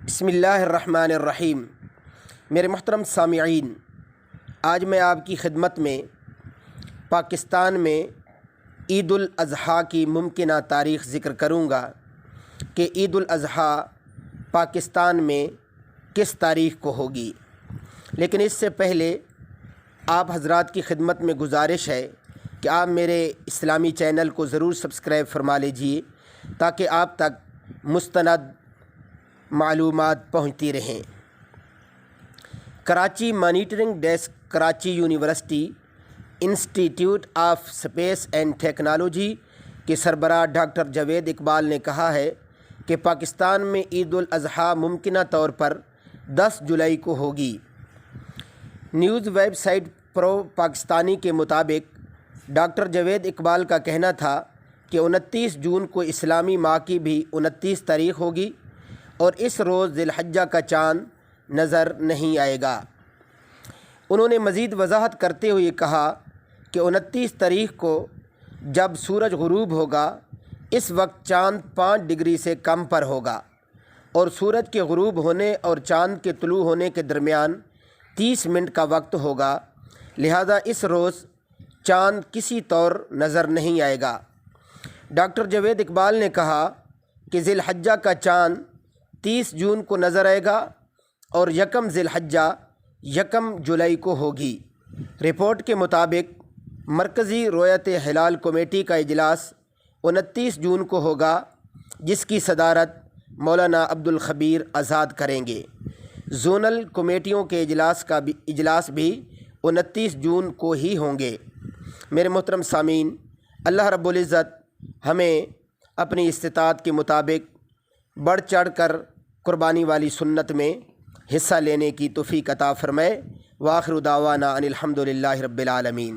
بسم اللہ الرحمن الرحیم۔ میرے محترم سامعین، آج میں آپ کی خدمت میں پاکستان میں عید الاضحیٰ کی ممکنہ تاریخ ذکر کروں گا کہ عید الاضحیٰ پاکستان میں کس تاریخ کو ہوگی۔ لیکن اس سے پہلے آپ حضرات کی خدمت میں گزارش ہے کہ آپ میرے اسلامی چینل کو ضرور سبسکرائب فرما لیجئے تاکہ آپ تک مستند معلومات پہنچتی رہیں۔ Karachi monitoring desk Karachi university institute of space and technology کے سربراہ ڈاکٹر جاوید اقبال نے کہا ہے کہ پاکستان میں عید الاضحیٰ ممکنہ طور پر 10 جولائی کو ہوگی۔ نیوز ویب سائٹ پرو پاکستانی کے مطابق ڈاکٹر جاوید اقبال کا کہنا تھا کہ 29 جون کو اسلامی ماہ کی بھی 29 تاریخ ہوگی اور اس روز ذی الحجہ کا چاند نظر نہیں آئے گا۔ انہوں نے مزید وضاحت کرتے ہوئے کہا کہ 29 تاریخ کو جب سورج غروب ہوگا اس وقت چاند 5 ڈگری سے کم پر ہوگا اور سورج کے غروب ہونے اور چاند کے طلوع ہونے کے درمیان 30 منٹ کا وقت ہوگا، لہذا اس روز چاند کسی طور نظر نہیں آئے گا۔ ڈاکٹر جاوید اقبال نے کہا کہ ذی الحجہ کا چاند 30 جون کو نظر آئے گا اور 1 ذی الحجہ 1 جولائی کو ہوگی۔ رپورٹ کے مطابق مرکزی رؤیت ہلال کمیٹی کا اجلاس 29 جون کو ہوگا، جس کی صدارت مولانا عبدالخبیر آزاد کریں گے۔ زونل کمیٹیوں کے اجلاس بھی 29 جون کو ہی ہوں گے۔ میرے محترم سامعین، اللہ رب العزت ہمیں اپنی استطاعت کے مطابق بڑھ چڑھ کر قربانی والی سنت میں حصہ لینے کی توفیق عطا فرمائے۔ وآخر دعوانا ان الحمد للہ رب العالمین۔